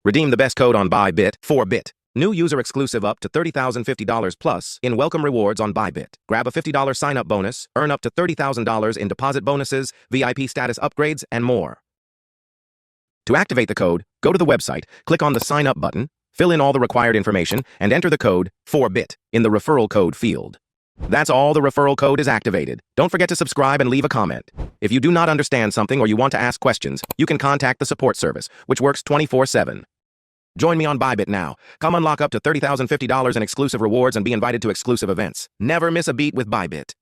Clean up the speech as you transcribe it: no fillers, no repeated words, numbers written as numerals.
Redeem the best code on BYBIT, 4-bit. New user exclusive up to $30,050 plus in welcome rewards on BYBIT. Grab a $50 sign-up bonus, earn up to $30,000 in deposit bonuses, VIP status upgrades, and more. To activate the code, go to the website, click on the Sign Up button, fill in all the required information, and enter the code 4-bit in the referral code field. That's all. The referral code is activated. Don't forget to subscribe and leave a comment. If you do not understand something or you want to ask questions, you can contact the support service, which works 24/7. Join me on BYBIT now. Come unlock up to $30,050 in exclusive rewards and be invited to exclusive events. Never miss a beat with BYBIT.